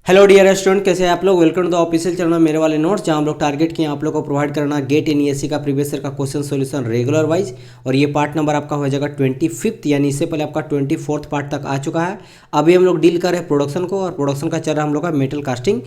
Hello dear student, कैसे हैं आप लोग। Welcome to the official channel मेरे वाले नोट्स, जहां हम लोग टारगेट किए आप लोग को प्रोवाइड करना गेट एनईएससी का प्रीवियस ईयर का क्वेश्चन सॉल्यूशन रेगुलर वाइज। और ये पार्ट नंबर आपका हो जाएगा 25th, यानी इससे पहले आपका 24th पार्ट तक आ चुका है। अभी हम लोग डील कर रहे हैं प्रोडक्शन को, और प्रोडक्शन का चल रहा है हम लोग का metal casting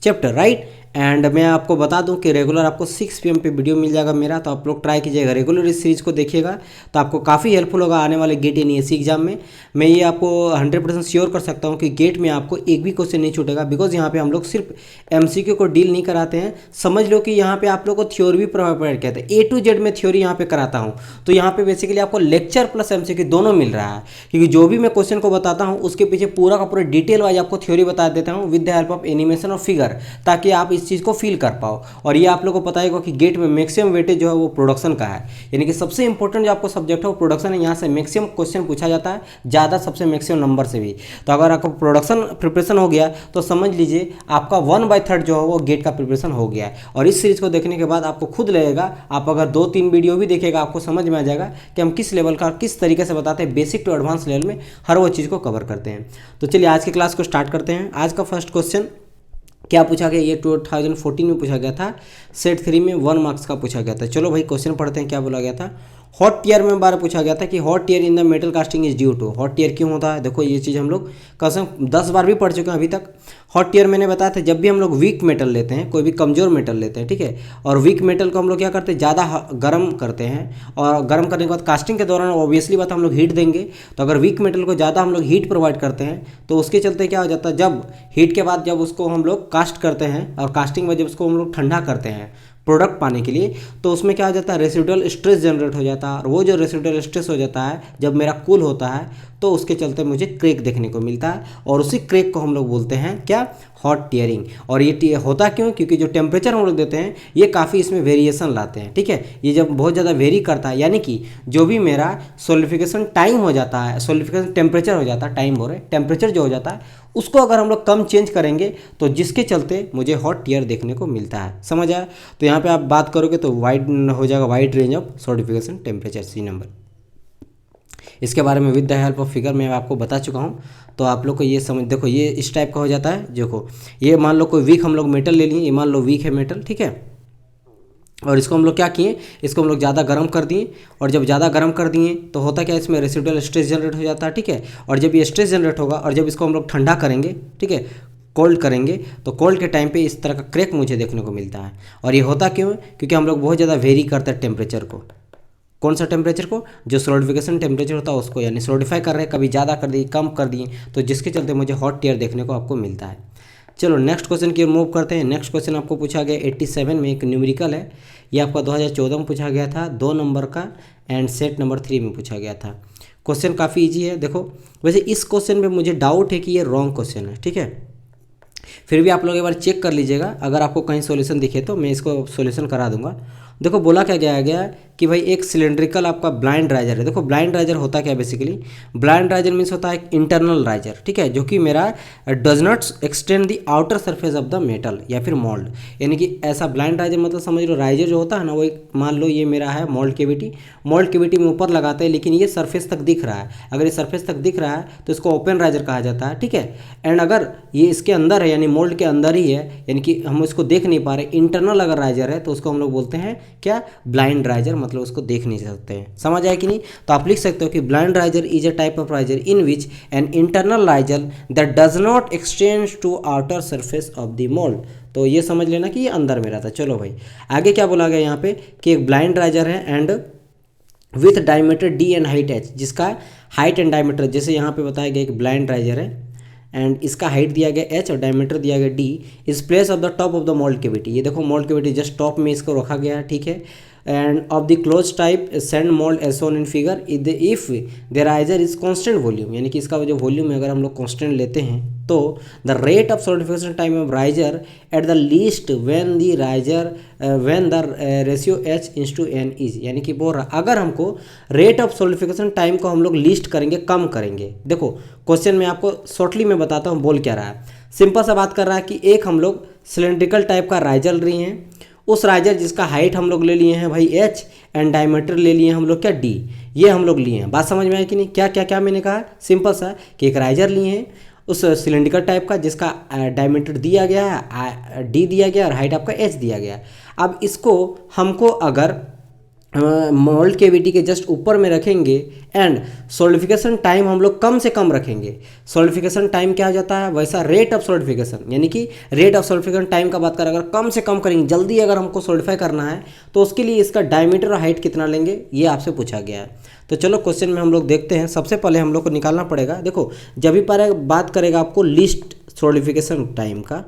chapter, right. And मैं आपको बता दूं कि रेगुलर आपको 6 PM पे वीडियो मिल जाएगा मेरा, तो आप लोग ट्राई कीजिएगा रेगुलर इस सीरीज़ को देखिएगा, तो आपको काफ़ी हेल्पफुल होगा आने वाले गेट एनईएससी एग्जाम में। मैं ये आपको 100% श्योर कर सकता हूँ कि गेट में आपको एक भी क्वेश्चन नहीं छूटेगा, बिकॉज यहाँ पे हम लोग सिर्फ एमसीक्यू को डील नहीं कराते हैं। समझ लो कि यहाँ पे आप लोग को थ्योरी भी प्रोवाइड करते हैं, A to Z में थ्योरी यहाँ पे कराता हूँ। तो यहाँ पे बेसिकली आपको लेक्चर प्लस एमसीक्यू दोनों मिल रहा है, क्योंकि जो भी मैं क्वेश्चन को बताता हूँ उसके पीछे पूरा का पूरा डिटेल वाइज आपको थ्योरी बता देता हूँ with the help of animation और फिगर, ताकि आप इस चीज़ को फील कर पाओ। और ये आप लोग को पता होगा कि गेट में मैक्सिमम वेटेज जो है वो प्रोडक्शन का है, यानी कि सबसे इंपॉर्टेंट जो आपको सब्जेक्ट है वो प्रोडक्शन है। यहाँ से मैक्सिमम क्वेश्चन पूछा जाता है, ज़्यादा सबसे मैक्सिमम नंबर से भी। तो अगर आपको प्रोडक्शन प्रिपरेशन हो गया तो समझ लीजिए आपका 1/3 जो है वो गेट का प्रिपरेशन हो गया है। और इस सीरीज़ को देखने के बाद आपको खुद लगेगा, आप अगर 2-3 वीडियो भी देखेगा आपको समझ में आ जाएगा कि हम किस लेवल का किस तरीके से बताते हैं, बेसिक टू एडवांस लेवल में हर वो चीज़ को कवर करते हैं। तो चलिए आज की क्लास को स्टार्ट करते हैं। आज का फर्स्ट क्वेश्चन क्या पूछा गया, ये 2014 में पूछा गया था, सेट 3 में 1 मार्क्स का पूछा गया था। चलो भाई क्वेश्चन पढ़ते हैं। क्या बोला गया था, हॉट टीयर में बार पूछा गया था कि hot tear in the metal casting is due to. Hot tear क्यों होता है, देखो ये चीज़ हम लोग कसम 10 बार भी पढ़ चुके हैं अभी तक। हॉट टीयर मैंने बताया था, जब भी हम लोग वीक मेटल लेते हैं, कोई भी कमज़ोर मेटल लेते हैं, ठीक है, और वीक मेटल को हम लोग क्या करते हैं, ज़्यादा गर्म करते हैं, और गर्म करने के बाद कास्टिंग के दौरान ऑब्वियसली बात हम लोग हीट देंगे। तो अगर वीक मेटल को ज़्यादा हम लोग हीट प्रोवाइड करते हैं तो उसके चलते क्या हो जाता है, जब हीट के बाद जब उसको हम लोग कास्ट करते हैं, और कास्टिंग में जब उसको हम लोग ठंडा करते हैं प्रोडक्ट पाने के लिए, तो उसमें क्या हो जाता है, रेसिडुअल स्ट्रेस जनरेट हो जाता है। और वो जो रेसिडुअल स्ट्रेस हो जाता है जब मेरा कूल होता है, तो उसके चलते मुझे क्रेक देखने को मिलता है, और उसी क्रेक को हम लोग बोलते हैं क्या, हॉट टीयरिंग। और ये होता क्यों, क्योंकि जो टेम्परेचर हम लोग देते हैं ये काफ़ी इसमें वेरिएशन लाते हैं, ठीक है। ये जब बहुत ज़्यादा वेरी करता है, यानी कि जो भी मेरा सोलिफिकेशन टाइम हो जाता है, सोलिफिकेशन टेम्परेचर हो जाता है, टाइम हो रहे टेम्परेचर जो हो जाता है उसको अगर हम लोग कम चेंज करेंगे तो जिसके चलते मुझे हॉट टीयर देखने को मिलता है। समझ आया। तो यहाँ पे आप बात करोगे तो वाइड हो जाएगा, wide range of solidification temperature, see number. इसके बारे में with the help of figure मैं आपको बता चुका हूँ, तो आप लोग को ये समझ, देखो ये इस टाइप का हो जाता है। देखो ये मान लो कोई वीक हम लोग मेटल ले लिए, ये मान लो वीक है मेटल, ठीक है, और इसको हम लोग क्या किए, इसको हम लोग ज़्यादा गर्म कर दिए, और जब ज़्यादा गर्म कर दिए तो होता क्या है, इसमें रेसिडुअल स्ट्रेस जनरेट हो जाता है, ठीक है। और जब ये स्ट्रेस जनरेट होगा और जब इसको हम लोग ठंडा करेंगे, ठीक है, कोल्ड करेंगे, तो कोल्ड के टाइम पे इस तरह का क्रैक मुझे देखने को मिलता है। और ये होता क्यों, क्योंकि हम लोग बहुत ज़्यादा वेरी करते हैं टेम्परेचर को। कौन सा टेम्परेचर को, जो सोलिडिफिकेशन टेम्परेचर होता है उसको, यानी सोलिडिफाई कर रहे हैं, कभी ज़्यादा कर दिए कम कर दिए, तो जिसके चलते मुझे हॉट टीयर देखने को आपको मिलता है। चलो नेक्स्ट क्वेश्चन की ओर मूव करते हैं। नेक्स्ट क्वेश्चन आपको पूछा गया 87 में, एक न्यूमेरिकल है, ये आपका 2014 में पूछा गया था, 2 नंबर का, एंड सेट नंबर 3 में पूछा गया था। क्वेश्चन काफ़ी ईजी है। देखो वैसे इस क्वेश्चन में मुझे डाउट है कि ये रॉन्ग क्वेश्चन है, ठीक है, फिर भी आप लोग एक बार चेक कर लीजिएगा, अगर आपको कहीं सॉल्यूशन दिखे तो मैं इसको सॉल्यूशन करा दूंगा। देखो बोला क्या गया कि भाई एक सिलेंड्रिकल आपका ब्लाइंड राइजर है। देखो ब्लाइंड राइजर होता क्या, बेसिकली ब्लाइंड राइजर मीन्स होता है एक इंटरनल राइजर, ठीक है, जो कि मेरा does not extend the outer surface of the metal या फिर मोल्ड। यानी कि ऐसा ब्लाइंड राइजर मतलब समझ लो, राइजर जो होता है ना, वो एक मान लो ये मेरा है मोल्ड केविटी, मोल्ड केविटी में ऊपर लगाते हैं, लेकिन ये सरफेस तक दिख रहा है। अगर ये सरफेस तक दिख रहा है तो इसको ओपन राइजर कहा जाता है, ठीक है। एंड अगर ये इसके अंदर है, यानी मोल्ड के अंदर ही है, यानी कि हम इसको देख नहीं पा रहे, इंटरनल अगर राइजर है, तो उसको हम लोग बोलते हैं क्या, ब्लाइंड राइजर, मतलब उसको देख नहीं सकते हैं। समझ आए कि नहीं। तो आप लिख सकते हो कि blind riser is a type of riser in which an internal riser that does not extend to outer surface of the mould. तो ये समझ लेना कि ये अंदर में रहता है। चलो भाई आगे क्या बोला गया यहाँ पे कि एक ब्लाइंड राइजर है and with diameter D and height H, जिसका हाइट एंड डायमीटर, जैसे यहाँ पे बताया गया एक ब्लाइंड राइजर है एंड इसका हाइट दिया गया h और डायमीटर दिया गया d, इस place of the top of the mould cavity. ये देखो मोल्ड केविटी जस्ट टॉप में इसको रखा गया है, ठीक है। And of the close type sand mould as shown in figure, if the riser is constant volume, यानी कि इसका जो वॉल्यूम है अगर हम लोग कांस्टेंट लेते हैं तो the rate of solidification time of riser at the least when the riser when the ratio h/n is, यानी कि बोल रहा अगर हमको रेट ऑफ सॉलिडिफिकेशन टाइम को हम लोग लीस्ट करेंगे, कम करेंगे। देखो क्वेश्चन में आपको शॉर्टली में बताता हूँ बोल क्या रहा है। सिंपल सा बात कर रहा है कि एक हम लोग सिलेंड्रिकल टाइप का राइजर ले रहे हैं, उस राइजर जिसका हाइट हम लोग ले लिए हैं भाई h एंड डायमीटर ले लिए हम लोग क्या d, ये हम लोग लिए हैं। बात समझ में आई कि नहीं। क्या क्या क्या मैंने कहा, सिंपल सा कि एक राइजर लिए हैं, उस सिलेंड्रिकल टाइप का जिसका डायमीटर दिया गया है डी दिया गया और हाइट आपका एच दिया गया। अब इसको हमको अगर मोल्ड केविटी के जस्ट ऊपर में रखेंगे एंड सॉलिडिफिकेशन टाइम हम लोग कम से कम रखेंगे। सॉलिडिफिकेशन टाइम क्या हो जाता है, वैसा रेट ऑफ सॉलिडिफिकेशन, यानी कि रेट ऑफ सॉलिडिफिकेशन टाइम का बात करें, अगर कम से कम करेंगे, जल्दी अगर हमको सॉलिडिफाई करना है तो उसके लिए इसका डायमीटर और हाइट कितना लेंगे ये आपसे पूछा गया है। तो चलो क्वेश्चन में हम लोग देखते हैं। सबसे पहले हम लोग को निकालना पड़ेगा, देखो जब भी पर बात करेगा आपको लीस्ट सॉलिडिफिकेशन टाइम का,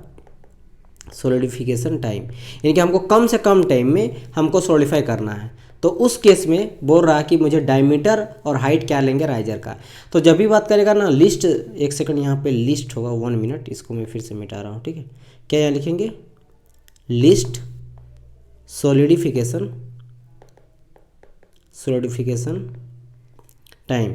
सॉलिडिफिकेशन टाइम यानी कि हमको कम से कम टाइम में हमको सॉलिडिफाई करना है, तो उस केस में बोल रहा है कि मुझे डायमीटर और हाइट क्या लेंगे राइजर का। तो जब भी बात करेगा ना लिस्ट, एक सेकंड यहाँ पे लिस्ट होगा 1 मिनट, इसको मैं फिर से मिटा रहा हूँ, ठीक है। क्या यहाँ लिखेंगे, लिस्ट सॉलिडिफिकेशन टाइम।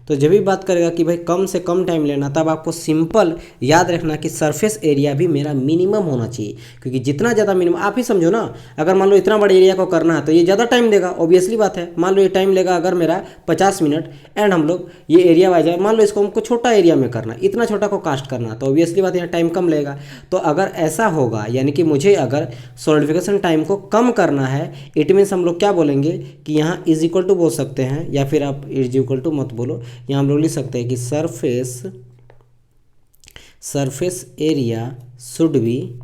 तो जब भी बात करेगा कि भाई कम से कम टाइम लेना, तब आपको सिंपल याद रखना कि सरफेस एरिया भी मेरा मिनिमम होना चाहिए, क्योंकि जितना ज़्यादा मिनिमम, आप ही समझो ना, अगर मान लो इतना बड़े एरिया को करना है तो ये ज़्यादा टाइम लेगा, ऑब्वियसली बात है। मान लो ये टाइम लेगा अगर मेरा 50 मिनट एंड हम लोग ये एरिया वाइज है, मान लो इसको हमको छोटा एरिया में करना, इतना छोटा को कास्ट करना, तो ऑब्वियसली बात है यहाँ टाइम कम लगेगा। तो अगर ऐसा होगा, यानी कि मुझे अगर सॉलिडिफिकेशन टाइम को कम करना है, इट मीन्स हम लोग क्या बोलेंगे कि यहाँ इज इक्वल टू बोल सकते हैं, या फिर आप इज इक्वल टू मत बोलो, यहाँ हम लोग लिख सकते हैं कि surface area should be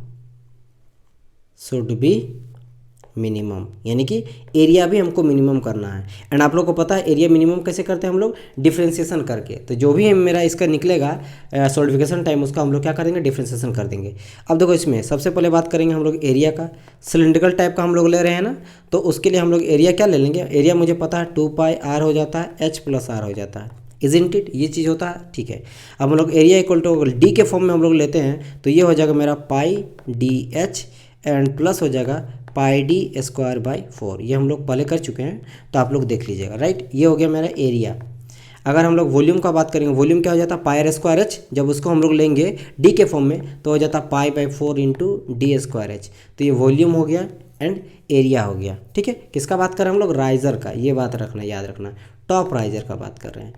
minimum, यानी कि एरिया भी हमको मिनिमम करना है। एंड आप लोग को पता है एरिया मिनिमम कैसे करते हैं हम लोग, डिफ्रेंशिएशन करके। तो जो भी मेरा इसका निकलेगा सॉलिडिफिकेशन टाइम, उसका हम लोग क्या करेंगे, डिफ्रेंशिएशन कर देंगे। अब देखो इसमें सबसे पहले बात करेंगे हम लोग एरिया का, सिलिंड्रिकल टाइप का हम लोग ले रहे हैं ना, तो उसके लिए हम लोग एरिया क्या ले लेंगे, एरिया मुझे पता है 2πr हो जाता है, h + r हो जाता है, इजंट इट, ये चीज़ होता है, ठीक है। अब हम लोग एरिया इक्वल टू डी के फॉर्म में हम लोग लेते हैं, तो ये हो जाएगा मेरा πdh एंड प्लस हो जाएगा πd²/4, ये हम लोग पहले कर चुके हैं, तो आप लोग देख लीजिएगा, राइट। ये हो गया मेरा एरिया। अगर हम लोग वॉल्यूम का बात करेंगे, वॉल्यूम क्या हो जाता है πr²h, जब उसको हम लोग लेंगे डी के फॉर्म में तो हो जाता है π/4 × d²h, तो ये वॉल्यूम हो गया एंड एरिया हो गया, ठीक है। किसका बात कर रहे हैं हम लोग, राइजर का, ये बात रखना, याद रखना, टॉप राइजर का बात कर रहे हैं।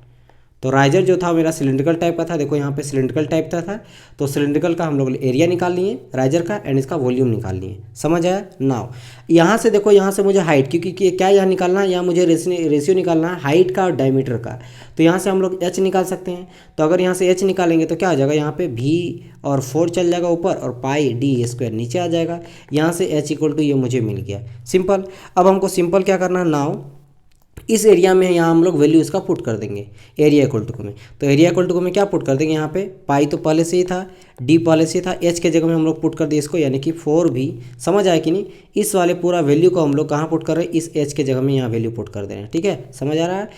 तो राइजर जो था मेरा सिलिंड्रिकल टाइप का था, देखो यहाँ पे सिलिंड्रिकल टाइप का था, तो सिलिंड्रिकल का हम लोग एरिया निकाल लिए राइजर का एंड इसका वॉल्यूम निकाल लिए, समझ आया। नाउ यहाँ से देखो, यहाँ से मुझे हाइट, क्योंकि क्या यहाँ निकालना है, यहाँ मुझे रेशियो निकालना है हाइट का और डायमीटर का, तो यहाँ से हम लोग h निकाल सकते हैं। तो अगर यहाँ से h निकालेंगे तो क्या हो जाएगा, यहाँ पे v और 4 चल जाएगा ऊपर और πd² नीचे आ जाएगा, यहाँ से h = ये मुझे मिल गया, सिंपल। अब हमको सिंपल क्या करना है, नाउ इस एरिया में यहाँ हम लोग वैल्यू इसका पुट कर देंगे, एरिया इक्वल टू में, तो एरिया इक्वल टू में क्या पुट कर देंगे, यहाँ पे पाई तो पहले से ही था, डी पहले से ही था, एच के जगह में हम लोग पुट कर दिए इसको, यानी कि 4 भी, समझ आया कि नहीं। इस वाले पूरा वैल्यू को हम लोग कहाँ पुट कर रहे हैं, इस एच के जगह में यहाँ वैल्यू पुट कर दे रहे हैं, ठीक है, समझ आ रहा है।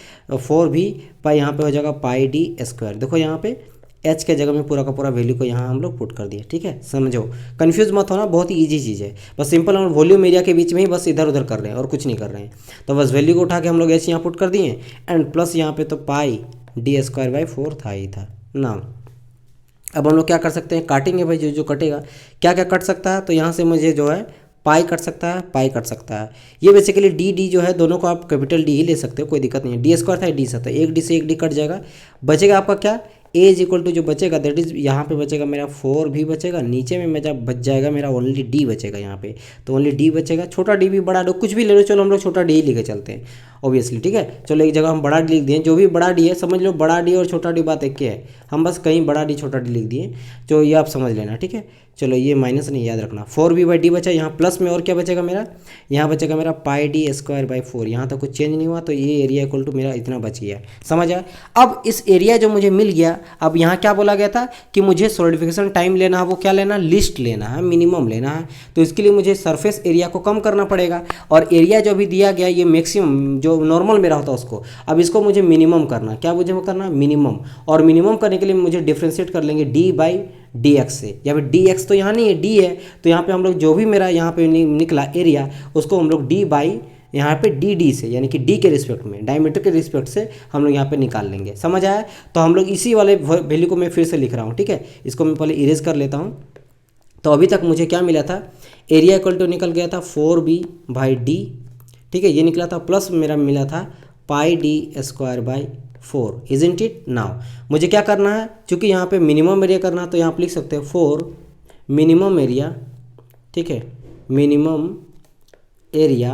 4 भी पाई यहाँ पे हो जाएगा πd², देखो यहाँ पे एच के जगह में पूरा का पूरा वैल्यू को यहाँ हम लोग पुट कर दिए, ठीक है, समझो, कंफ्यूज मत होना, बहुत ही इजी चीज़ है, बस सिंपल हम वॉल्यूम एरिया के बीच में ही बस इधर उधर कर रहे हैं और कुछ नहीं कर रहे हैं। तो बस वैल्यू को उठा के हम लोग एच यहाँ पुट कर दिए एंड प्लस यहाँ पे तो πd²/4 था ही था ना। अब हम लोग क्या कर सकते हैं, काटेंगे भाई, जो कटेगा, क्या क्या कट सकता है, तो यहाँ से मुझे जो है पाई कट सकता है, पाई कट सकता है, ये बेसिकली डी जो है, दोनों को आप कैपिटल डी ही ले सकते हो, कोई दिक्कत नहीं है। d² था, डी था, एक डी से एक डी कट जाएगा, बचेगा आपका क्या, a जो बचेगा दैट इज, यहाँ पे बचेगा मेरा 4 भी बचेगा, नीचे में मेरा बच जाएगा मेरा ओनली डी बचेगा यहाँ पे, तो ओनली डी बचेगा, छोटा डी भी बड़ा डी कुछ भी ले लो, चलो हम लोग छोटा डी ही लेके चलते हैं ऑब्वियसली, ठीक है। चलो एक जगह हम बड़ा डी लिख दिए, जो भी बड़ा डी है समझ लो, बड़ा डी और छोटा डी बात एक ही है, हम बस कहीं बड़ा डी छोटा डी लिख दिए, तो ये आप समझ लेना, ठीक है। चलो ये माइनस नहीं, याद रखना, 4b/d बचा, यहाँ प्लस में और क्या बचेगा मेरा, यहाँ बचेगा मेरा πd²/4, यहाँ तक कुछ चेंज नहीं हुआ, तो ये एरिया इक्वल टू मेरा इतना बच गया, समझ आया। अब इस एरिया जो मुझे मिल गया, अब यहाँ क्या बोला गया था कि मुझे सॉलिडिफिकेशन टाइम लेना है, वो क्या लेना, लिस्ट लेना है, मिनिमम लेना है, तो इसके लिए मुझे सरफेस एरिया को कम करना पड़ेगा, और एरिया जो भी दिया गया ये मैक्सिमम जो नॉर्मल मेरा होता है उसको, अब इसको मुझे मिनिमम करना, क्या मुझे करना, मिनिमम, और मिनिमम करने के लिए मुझे डिफ्रेंशिएट कर लेंगे d/dx से, या फिर dx तो यहाँ नहीं है, d है, तो यहाँ पे हम लोग जो भी मेरा यहाँ पे निकला एरिया, उसको हम लोग यहाँ पे डी से, यानी कि डी के रिस्पेक्ट में, डायमीटर के रिस्पेक्ट से हम लोग यहाँ पे निकाल लेंगे, समझ आया। तो हम लोग इसी वाले वैल्यू को मैं फिर से लिख रहा हूँ, ठीक है, इसको मैं पहले इरेज कर लेता हूँ। तो अभी तक मुझे क्या मिला था, एरिया इक्वल टू निकल गया था 4b/d, ठीक है, ये निकला था, प्लस मेरा मिला था πd²/4, 4, इजंट इट। नाउ मुझे क्या करना है, चूँकि यहाँ पे मिनिमम एरिया करना है तो यहाँ पे लिख सकते हैं 4 मिनिमम एरिया, ठीक है, मिनिमम एरिया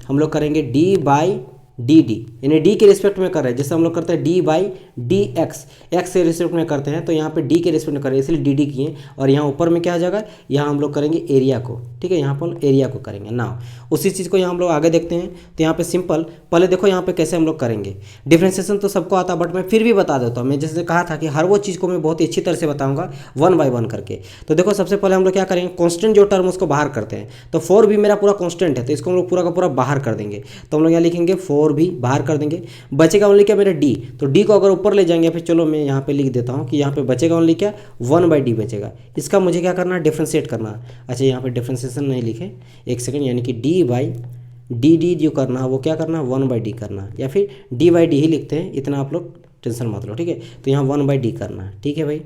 हम लोग करेंगे डी बाई डी डी, यानी डी के रिस्पेक्ट में कर रहे हैं, जैसे हम लोग करते हैं D by D x, x के रिस्पेक्ट में करते हैं तो यहाँ पे डी के रिस्पेक्ट में कर रहे हैं इसलिए डी डी किए, और यहाँ ऊपर में क्या आ जाएगा, यहाँ हम लोग करेंगे एरिया को, ठीक है, यहाँ पर एरिया को करेंगे। ना उसी चीज़ को यहाँ हम लोग आगे देखते हैं। तो यहाँ पे सिंपल पहले देखो यहाँ पे कैसे हम लोग करेंगे, डिफ्रेंसिएशन तो सबको आता बट मैं फिर भी बता देता हूँ। मैं जैसे कहा था कि हर वो चीज़ को मैं बहुत ही अच्छी तरह से बताऊँगा 1 बाय 1 करके। तो देखो सबसे पहले हम लोग क्या करेंगे, कॉन्स्टेंट जो टर्म उसको बाहर करते हैं। तो 4 भी मेरा पूरा कॉन्स्टेंट है तो इसको हम लोग पूरा का पूरा बाहर कर देंगे। तो हम लोग यहाँ लिखेंगे 4 भी बाहर कर देंगे, बचेगा ओनली क्या मेरा डी। तो डी को अगर ऊपर ले जाएंगे, फिर चलो मैं यहाँ पे लिख देता हूँ कि यहाँ पे बचेगा ओनली क्या 1 बाई डी बचेगा। इसका मुझे क्या करना है, डिफ्रेंशिएट करना है। अच्छा यहाँ पे डिफ्रेंशिएशन नहीं लिखे, एक सेकंड, यानी कि डी बाई डी डी जो करना है वो क्या करना है 1 बाई डी करना है, या फिर डी बाई डी ही लिखते हैं, इतना आप लोग टेंशन मत लो, ठीक है। तो यहाँ 1 बाई डी करना है, ठीक है भाई।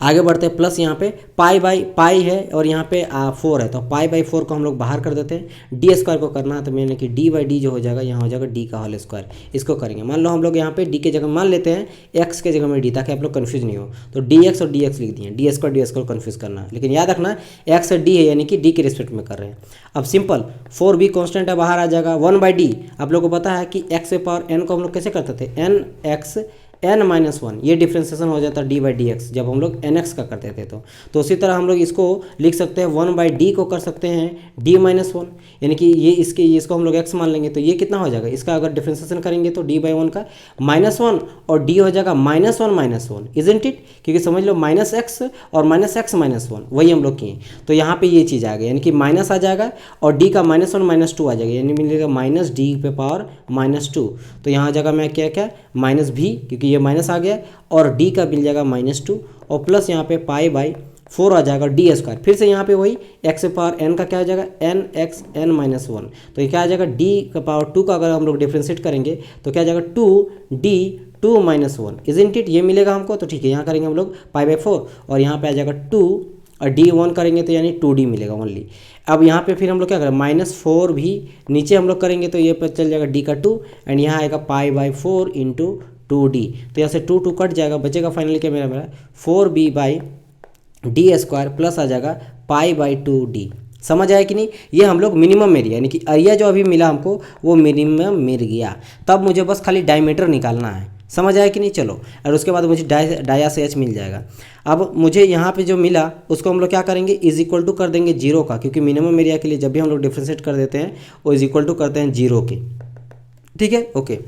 आगे बढ़ते हैं, प्लस यहाँ पे पाई बाई पाई है और यहाँ पे 4 है, तो पाई बाई 4 को हम लोग बाहर कर देते हैं। डी स्क्वायर को करना है तो मैंने कि डी बाई डी जो हो जाएगा यहाँ हो जाएगा डी का होल स्क्वायर, इसको करेंगे। मान लो हम लोग यहाँ पे डी के जगह मान लेते हैं एक्स के जगह में डी, ताकि आप लोग कन्फ्यूज नहीं हो। तो डी एक्स और डी एक्स लिख दिए, डी स्क्वायर कन्फ्यूज करना है, लेकिन याद रखना एक्स और डी है यानी कि डी के रिस्पेक्ट में कर रहे हैं। अब सिंपल 4 भी कॉन्स्टेंट है, बाहर आ जाएगा 1 बाई डी। आप लोग को पता है कि एक्स पावर एन को हम लोग कैसे करते थे, एन एक्स n-1, ये डिफ्रेंसिएशन हो जाता है डी बाई डी एक्स जब हम लोग nx का करते थे। तो उसी तरह हम लोग इसको लिख सकते हैं 1 बाई डी को कर सकते हैं d-1, यानी कि ये इसको हम लोग x मान लेंगे तो ये कितना हो जाएगा, इसका अगर डिफ्रेंसिएशन करेंगे तो d बाई 1 का -1 और d हो जाएगा -1 इजंट इट, क्योंकि समझ लो -x और -x-1 वही हम लोग किए। तो यहाँ पे ये चीज़ आ गई, यानी कि माइनस आ जाएगा और d का -1 -2 आ जाएगा, यानी मिलेगा -d पे पावर -2। तो यहाँ जगह मैं क्या क्या माइनस भी, क्योंकि ये माइनस आ गया, और d का मिल जाएगा -2 और प्लस यहाँ पे पाई बाई 4 आ जाएगा डी स्क्वायर। फिर से यहाँ पे वही x पावर n का क्या आ जाएगा nx n-1, तो ये क्या आ जाएगा d का पावर 2 का अगर हम लोग डिफ्रेंशिएट करेंगे तो क्या आ जाएगा 2d 2-1 इजंट इट, ये मिलेगा हमको। तो ठीक है, यहाँ करेंगे हम लोग पाई बाई 4 और यहाँ पे आ जाएगा 2 और d1 करेंगे तो यानी 2d मिलेगा ओनली। अब यहाँ पे फिर हम लोग क्या करें, -4 भी नीचे हम लोग करेंगे तो ये पर चल जाएगा d का 2 एंड यहाँ आएगा पाई बाई 4 इंटू 2d। तो यहाँ से 2 कट जाएगा, बचेगा फाइनली क्या मेरा 4b by D square plus आ जाएगा पाई बाई 2d। समझ आया कि नहीं, ये हम लोग मिनिमम एरिया, यानी कि एरिया जो अभी मिला हमको वो मिनिमम मिल गया। तब मुझे बस खाली डायमीटर निकालना है, समझ आया कि नहीं। चलो, और उसके बाद मुझे डाया से एच मिल जाएगा। अब मुझे यहाँ पे जो मिला उसको हम लोग क्या करेंगे, इज इक्वल टू कर देंगे 0 का, क्योंकि मिनिमम एरिया के लिए जब भी हम लोग डिफ्रेंशिएट कर देते हैं वो इज इक्वल टू करते हैं 0 के, ठीक है, ओके।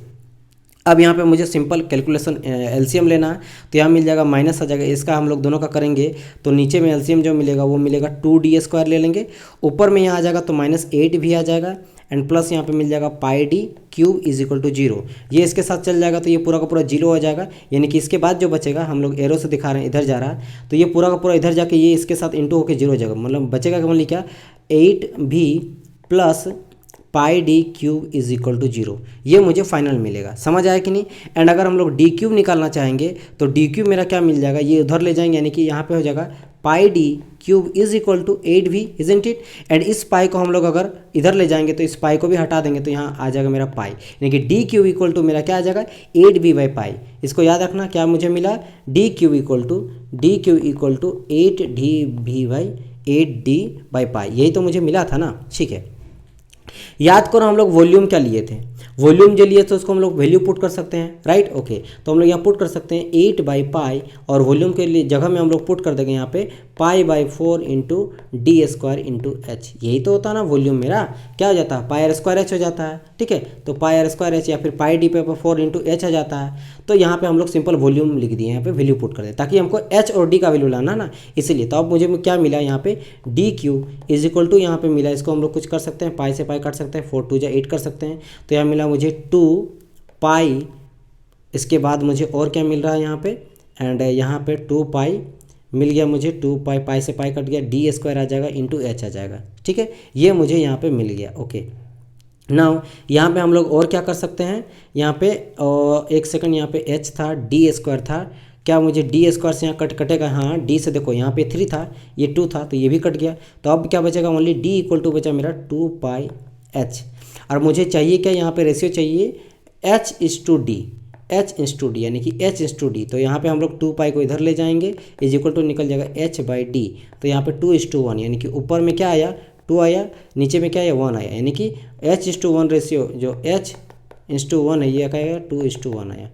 अब यहाँ पे मुझे सिंपल कैलकुलेशन एलसीएम लेना है, तो यहाँ मिल जाएगा माइनस आ जाएगा, इसका हम लोग दोनों का करेंगे तो नीचे में एलसीएम जो मिलेगा वो मिलेगा 2d स्क्वायर ले लेंगे, ऊपर में यहाँ आ जाएगा तो -8 भी आ जाएगा एंड प्लस यहाँ पे मिल जाएगा pi D cube is equal to 0। ये इसके साथ चल जाएगा तो ये पूरा का पूरा 0 हो जाएगा, यानी कि इसके बाद जो बचेगा हम लोग एरो से दिखा रहे हैं इधर जा रहा है, तो ये पूरा का पूरा इधर जाके ये इसके साथ इंटू होकर 0 हो जाएगा, मतलब बचेगा क्या, मतलब क्या 8b plus pi D cube is equal to 0, ये मुझे फाइनल मिलेगा। समझ आया कि नहीं। एंड अगर हम लोग डी क्यूब निकालना चाहेंगे तो डी क्यूब मेरा क्या मिल जाएगा, ये उधर ले जाएंगे, यानी कि यहाँ पे हो जाएगा pi D cube is equal to 8v isn't it. And इस पाई को हम लोग अगर इधर ले जाएंगे तो इस पाई को भी हटा देंगे तो यहाँ आ जाएगा मेरा पाई, यानी कि डी क्यूब इक्वल टू मेरा क्या आ जाएगा 8v बाई पाई। इसको याद रखना, क्या मुझे मिला, D cube equal to 8d by 8d by pi, यही तो मुझे मिला था ना, ठीक है। याद करो हम लोग वॉल्यूम क्या लिए थे, वॉल्यूम जो लिए तो उसको हम लोग वैल्यू पुट कर सकते हैं, राइट, ओके। तो हम लोग यहाँ पुट कर सकते हैं 8 बाई पाई और वॉल्यूम के लिए जगह में हम लोग पुट कर देंगे यहाँ पे pi by 4 into D square into H, यही तो होता है ना वॉल्यूम मेरा, क्या हो जाता है पाई आर स्क्वायर एच हो जाता है, ठीक है। तो पाई आर स्क्वायर एच या फिर पाई डी पे 4 इंटू एच आ जाता है। तो यहाँ पे हम लोग सिंपल वॉल्यूम लिख दिए, यहाँ पे वैल्यू पुट कर दें ताकि हमको एच और डी का वैल्यू लाना ना, इसीलिए। तो अब मुझे क्या मिला यहाँ पे D cube is equal to यहाँ पे मिला, इसको हम लोग कुछ कर सकते हैं, पाई से पाई काट सकते हैं, 4 2 8 कर सकते हैं, तो यहाँ मिला मुझे 2 पाई। इसके बाद मुझे और क्या मिल रहा है यहाँ पे, एंड यहाँ पे 2 पाई मिल गया मुझे, 2 पाई, पाई से पाई कट गया, डी स्क्वायर आ जाएगा इंटू एच आ जाएगा, ठीक है, ये मुझे यहाँ पे मिल गया, ओके। नाउ यहाँ पे हम लोग और क्या कर सकते हैं, यहाँ पे एक सेकंड, यहाँ पे एच था, डी स्क्वायर था, क्या मुझे डी स्क्वायर से यहाँ कटेगा, हाँ डी से देखो यहाँ पे 3 था, ये 2 था तो ये भी कट गया, तो अब क्या बचेगा, ओनली डी इक्वल टू बचा मेरा 2 पाई एच। और मुझे चाहिए क्या, यहाँ पे रेशियो चाहिए h is to D, H/d यानी कि H/d। तो यहाँ पे हम लोग 2 पाई को इधर ले जाएंगे, इज इक्वल टू निकल जाएगा H/d। तो यहाँ पे 2:1 यानी कि ऊपर में क्या आया 2 आया, नीचे में क्या आया 1 आया, यानी कि H/1 रेशियो जो H/1 है ये क्या आएगा 2:1 आया।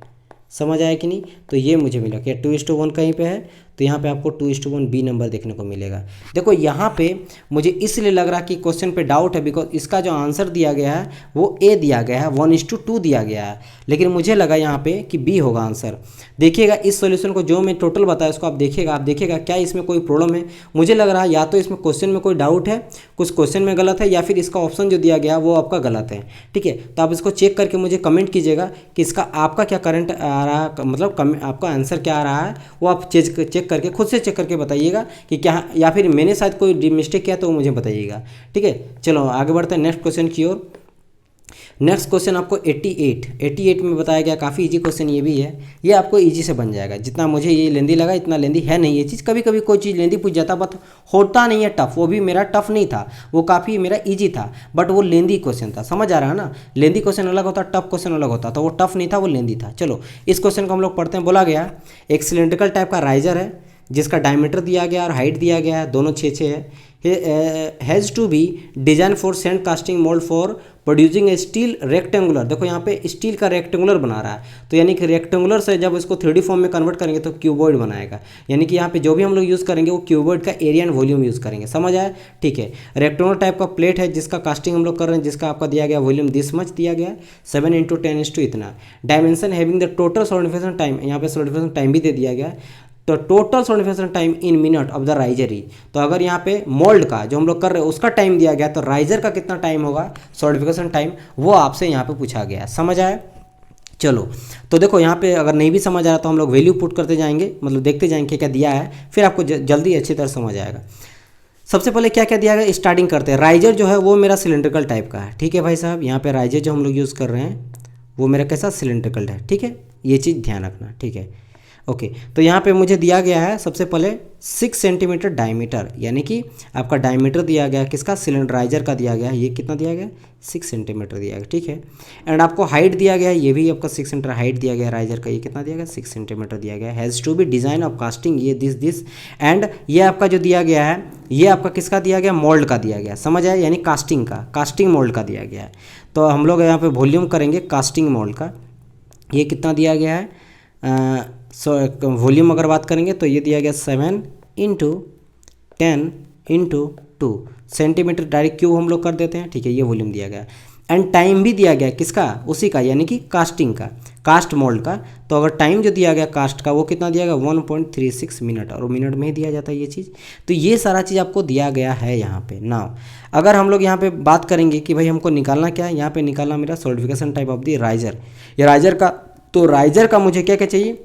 समझ आया कि नहीं? तो ये मुझे मिला कि 2:1 कहीं पे है, तो यहाँ पे आपको 2:1 बी नंबर देखने को मिलेगा। देखो यहाँ पे मुझे इसलिए लग रहा कि क्वेश्चन पे डाउट है, बिकॉज इसका जो आंसर दिया गया है वो ए दिया गया है, 1:2 दिया गया है, लेकिन मुझे लगा यहाँ पे कि बी होगा आंसर। देखिएगा इस सॉल्यूशन को, जो मैं टोटल बताया उसको आप देखिएगा क्या इसमें कोई प्रॉब्लम है। मुझे लग रहा है या तो इसमें क्वेश्चन में कोई डाउट है, कुछ क्वेश्चन में गलत है, या फिर इसका ऑप्शन जो दिया गया वो आपका गलत है। ठीक है, तो आप इसको चेक करके मुझे कमेंट कीजिएगा कि इसका आपका क्या करंट आ रहा है, मतलब आपका आंसर क्या आ रहा है, वो आप चेक करके खुद से चेक करके बताइएगा कि क्या, या फिर मैंने शायद कोई मिस्टेक किया तो वो मुझे बताइएगा। ठीक है, चलो आगे बढ़ते हैं नेक्स्ट क्वेश्चन की ओर। नेक्स्ट क्वेश्चन आपको 88 में बताया गया, काफ़ी इजी क्वेश्चन ये भी है, ये आपको इजी से बन जाएगा। जितना मुझे ये लेंदी लगा इतना लेंदी है नहीं ये चीज़, कभी कभी कोई चीज़ लेंदी पूछ जाता, बट होता नहीं है टफ। वो भी मेरा टफ नहीं था, वो काफ़ी मेरा इजी था, बट वो लेंदी क्वेश्चन था। समझ आ रहा है ना, लेंदी क्वेश्चन अलग होता, टफ क्वेश्चन अलग होता, तो वो टफ नहीं था, वो लेंदी था। चलो इस क्वेश्चन को हम लोग पढ़ते हैं। बोला गया एक सिलेंड्रिकल टाइप का राइजर है जिसका डायमीटर दिया गया और हाइट दिया गया है, दोनों 6-6 है। Has to be design for sand casting mould for producing a steel rectangular. देखो यहाँ पे स्टील का रेक्टेंगुलर बना रहा है, तो यानी कि रेक्टेंगुलर से जब इसको 3D फॉर्म में कन्वर्ट करेंगे तो क्यूबॉइड बनाएगा। यानी कि यहाँ पे जो भी हम लोग यूज़ करेंगे वो क्यूबॉइड का एरिया एंड वॉल्यूम यूज़ करेंगे। समझ आया? ठीक है, रेक्टेंगुलर टाइप का प्लेट है जिसका कास्टिंग हम लोग कर रहे हैं, जिसका आपका दिया गया वॉल्यूम दिस मच दिया गया 7x10 इतना। Dimension having the total solidification time, यहाँ पे सॉलिडिफिकेशन टाइम भी दे दिया गया, तो total solidification time in minute of the riser ही। तो अगर यहाँ पे मोल्ड का जो हम लोग कर रहे हैं उसका टाइम दिया गया, तो राइजर का कितना टाइम होगा सॉलिडिफिकेशन टाइम, वो आपसे यहाँ पे पूछा गया। समझ आया? चलो तो देखो यहाँ पे अगर नहीं भी समझ आ रहा तो हम लोग वैल्यू पुट करते जाएंगे, मतलब देखते जाएंगे क्या दिया है, फिर आपको जल्दी अच्छी तरह समझ आएगा। सबसे पहले क्या क्या दिया गया स्टार्टिंग करते हैं। राइजर जो है वो मेरा सिलेंड्रिकल टाइप का है। ठीक है भाई साहब, यहाँ पे राइजर जो हम लोग यूज़ कर रहे हैं वो मेरा कैसा सिलेंड्रिकल है। ठीक है, ये चीज़ ध्यान रखना। ठीक है, ओके। तो यहाँ पे मुझे दिया गया है सबसे पहले 6 सेंटीमीटर डायमीटर, यानी कि आपका डायमीटर दिया गया किसका सिलेंडराइजर का दिया गया है, ये कितना दिया गया 6 सेंटीमीटर दिया गया। ठीक है, एंड आपको हाइट दिया गया है, ये भी आपका 6 सेंटीमीटर हाइट दिया गया है राइजर का, ये कितना दिया गया 6 सेंटीमीटर दिया गया है। Has to be design of casting, ये दिस एंड ये आपका जो दिया गया है ये आपका किसका दिया गया मोल्ड का दिया गया। समझ आया? यानी कास्टिंग का, कास्टिंग मोल्ड का दिया गया है। तो हम लोग यहाँ पे वॉल्यूम करेंगे कास्टिंग मोल्ड का, ये कितना दिया गया है वॉल्यूम अगर बात करेंगे तो ये दिया गया 7 × 10 × 2 सेंटीमीटर, डायरेक्ट क्यूब हम लोग कर देते हैं। ठीक है, ये वॉल्यूम दिया गया एंड टाइम भी दिया गया किसका उसी का, यानी कि कास्टिंग का, कास्ट मोल्ड का। तो अगर टाइम जो दिया गया कास्ट का वो कितना दिया गया 1.36 मिनट, और मिनट में ही दिया जाता है ये चीज़। तो ये सारा चीज़ आपको दिया गया है यहाँ पे। नाउ अगर हम लोग यहाँ पे बात करेंगे कि भाई हमको निकालना क्या है, यहाँ पे निकालना मेरा solidification type of the riser, ये राइजर का। तो राइजर का मुझे क्या क्या चाहिए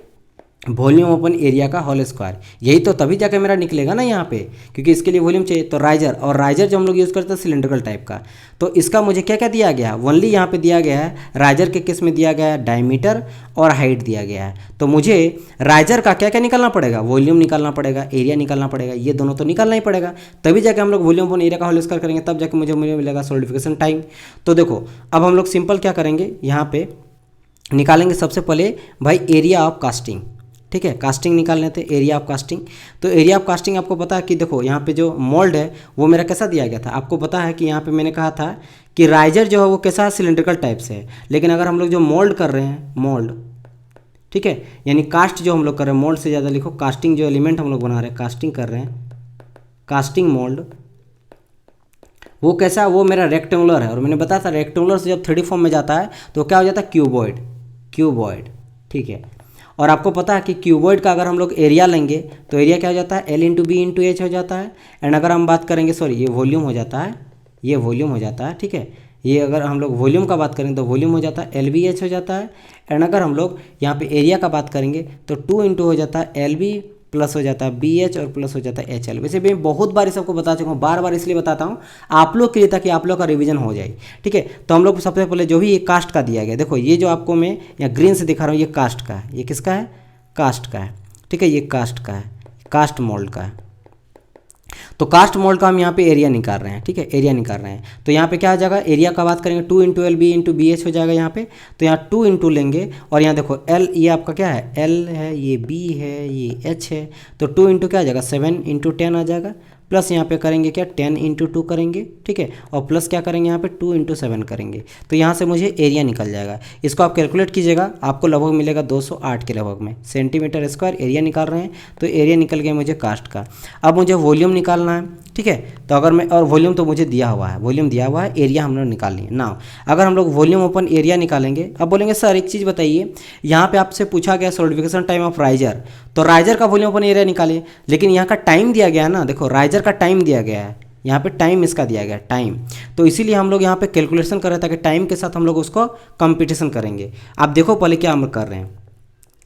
वॉल्यूम अपन एरिया का होल स्क्वायर, यही तो तभी जाके मेरा निकलेगा ना यहाँ पे, क्योंकि इसके लिए वॉल्यूम चाहिए। तो राइजर, और राइजर जो हम लोग यूज़ करते हैं सिलेंड्रिकल टाइप का, तो इसका मुझे क्या क्या दिया गया ओनली यहाँ पे दिया गया है राइजर के केस में दिया गया है डायमीटर और हाइट दिया गया है। तो मुझे राइजर का क्या क्या निकालना पड़ेगा वॉल्यूम निकालना पड़ेगा, एरिया निकालना पड़ेगा, ये दोनों तो निकालना ही पड़ेगा, तभी जाके हम लोग वॉल्यूम अपन एरिया का होल स्क्वायर करेंगे, तब जाके मुझे मिलेगा सॉलिडिफिकेशन टाइम। तो देखो अब हम लोग सिंपल क्या करेंगे, यहाँ पे निकालेंगे सबसे पहले भाई एरिया ऑफ कास्टिंग। ठीक है, कास्टिंग निकाल लेते हैं एरिया ऑफ कास्टिंग। तो एरिया ऑफ कास्टिंग आपको पता है कि देखो यहाँ पे जो मोल्ड है वो मेरा कैसा दिया गया था, आपको पता है कि यहाँ पे मैंने कहा था कि राइजर जो है वो कैसा सिलेंड्रिकल टाइप से है, लेकिन अगर हम लोग जो मोल्ड कर रहे हैं मोल्ड, ठीक है, यानी कास्ट जो हम लोग कर रहे हैं, मोल्ड से ज़्यादा लिखो, कास्टिंग जो एलिमेंट हम लोग बना रहे हैं कास्टिंग कर रहे हैं, कास्टिंग मोल्ड, वो कैसा है वो मेरा रेक्टेंगुलर है। और मैंने बताया था रेक्टेंगुलर से जब 3D फॉर्म में जाता है तो क्या हो जाता है क्यूबॉइड, क्यूबॉइड। ठीक है, और आपको पता है कि क्यूबॉइड का अगर हम लोग एरिया लेंगे तो एरिया क्या हो जाता है L × B × H हो जाता है। एंड अगर हम बात करेंगे सॉरी ये वॉल्यूम हो जाता है, ये वॉल्यूम हो जाता है। ठीक है, ये अगर हम लोग वॉल्यूम का बात करेंगे तो वॉल्यूम हो जाता है LBH हो जाता है। एंड अगर हम लोग यहाँ पे एरिया का बात करेंगे तो 2 × हो जाता है LB प्लस हो जाता है BH और प्लस हो जाता है HL। वैसे मैं बहुत बार सबको बता चुका हूँ, बार बार इसलिए बताता हूँ आप लोग के लिए ताकि आप लोग का रिवीजन हो जाए। ठीक है, तो हम लोग सबसे पहले जो भी ये कास्ट का दिया गया, देखो ये जो आपको मैं यहाँ ग्रीन से दिखा रहा हूँ ये कास्ट का है, ये किसका है कास्ट का है। ठीक है, ये कास्ट का है, कास्ट मोल्ड का है। तो कास्ट मोल्ड का हम यहाँ पे एरिया निकाल रहे हैं, ठीक है, एरिया निकाल रहे हैं। तो यहाँ पे क्या आ जाएगा, एरिया का बात करेंगे 2 into L B into B H हो जाएगा यहाँ पे। तो यहाँ 2 इंटू लेंगे और यहाँ देखो एल, ये आपका क्या है, एल है, ये बी है, ये एच है। तो 2 इंटू क्या आ जाएगा, 7 इंटू 10 आ जाएगा। प्लस यहाँ पे करेंगे क्या, 10 इंटू 2 करेंगे, ठीक है, और प्लस क्या करेंगे यहाँ पे 2 इंटू 7 करेंगे। तो यहाँ से मुझे एरिया निकल जाएगा। इसको आप कैलकुलेट कीजिएगा, आपको लगभग मिलेगा 208 के लगभग में सेंटीमीटर स्क्वायर एरिया निकाल रहे हैं। तो एरिया निकल गया मुझे कास्ट का। अब मुझे वॉल्यूम निकालना है, ठीक है। तो अगर मैं, और वॉल्यूम तो मुझे दिया हुआ है, वॉल्यूम दिया हुआ है, एरिया हम लोग निकालनी है ना। अगर हम लोग वॉल्यूम ओपन एरिया निकालेंगे, अब बोलेंगे सर एक चीज़ बताइए, यहाँ पे आपसे पूछा गया सॉलिडिफिकेशन टाइम ऑफ राइजर, तो राइजर का वॉल्यूम ओपन एरिया निकालिए। लेकिन यहाँ का टाइम दिया गया है ना, देखो राइजर का टाइम दिया गया है, यहाँ पे टाइम इसका दिया गया है, टाइम। तो इसीलिए हम लोग यहाँ पे कैलकुलेशन कर रहे हैं ताकि टाइम के साथ हम लोग उसको कंपटीशन करेंगे। आप देखो पहले क्या हम कर रहे हैं।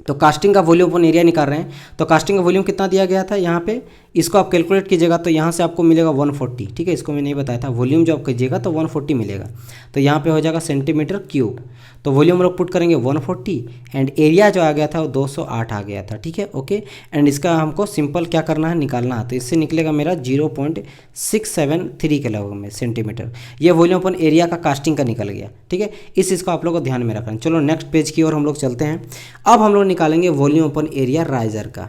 तो कास्टिंग का वॉल्यूम अपन एरिया निकाल रहे हैं। तो कास्टिंग का वॉल्यूम कितना दिया गया था यहाँ पे, इसको आप कैलकुलेट कीजिएगा तो यहाँ से आपको मिलेगा 140, ठीक है। इसको मैं नहीं बताया था, वॉल्यूम जो आप कीजिएगा तो 140 मिलेगा। तो यहाँ पे हो जाएगा सेंटीमीटर क्यूब। तो वॉल्यूम हम लोग पुट करेंगे 140 एंड एरिया जो आ गया था वो 208 आ गया था, ठीक है, ओके। एंड इसका हमको सिंपल क्या करना है, निकालना है। तो इससे निकलेगा मेरा 0.673 के लगभग में सेंटीमीटर। ये वॉल्यूम अपन एरिया का कास्टिंग का निकल गया, ठीक है। इस चीज़ को आप लोग को ध्यान में रखना। चलो नेक्स्ट पेज की ओर हम लोग चलते हैं। अब हम लोग निकालेंगे वॉल्यूम अपन एरिया राइजर का।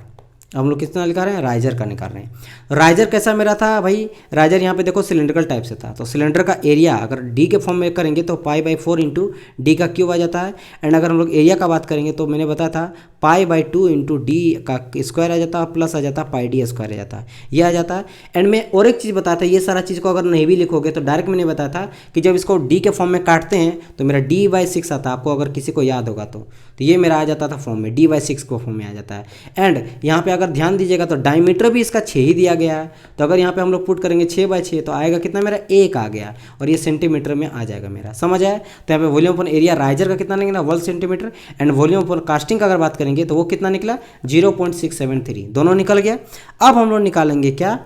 हम लोग कितना निकाल रहे हैं, राइजर का निकाल रहे हैं। राइजर कैसा मेरा था भाई, राइजर यहाँ पे देखो सिलेंड्रिकल टाइप से था। तो सिलेंडर का एरिया अगर डी के फॉर्म में करेंगे तो π/4 इंटू डी का क्यूब आ जाता है। एंड अगर हम लोग एरिया का बात करेंगे तो मैंने बताया था π/2 इंटू डी का स्क्वायर आ जाता है, प्लस आ जाता है πd स्क्वायर आ जाता है, ये आ जाता है। एंड मैं और एक चीज़ बताया था, ये सारा चीज़ को अगर नहीं भी लिखोगे तो डायरेक्ट मैंने बताया था कि जब इसको डी के फॉर्म में काटते हैं तो मेरा d/6 आता है, आपको अगर किसी को याद होगा तो ये मेरा आ जाता था फॉर्म में, d/6 को फॉर्म में आ जाता है। एंड यहाँ पे अगर ध्यान दीजिएगा तो डायमीटर भी इसका 6 ही दिया गया है। तो अगर यहाँ पे हम लोग पुट करेंगे 6/6 तो आएगा कितना मेरा 1 आ गया, और ये सेंटीमीटर में आ जाएगा मेरा, समझ आया। तो यहाँ पे वॉल्यूम अपन एरिया राइजर का कितना निकला 1 centimetre. And volume upon casting का अगर बात करेंगे तो वो कितना निकला 0.673, दोनों निकल गया। अब हम लोग निकालेंगे क्या,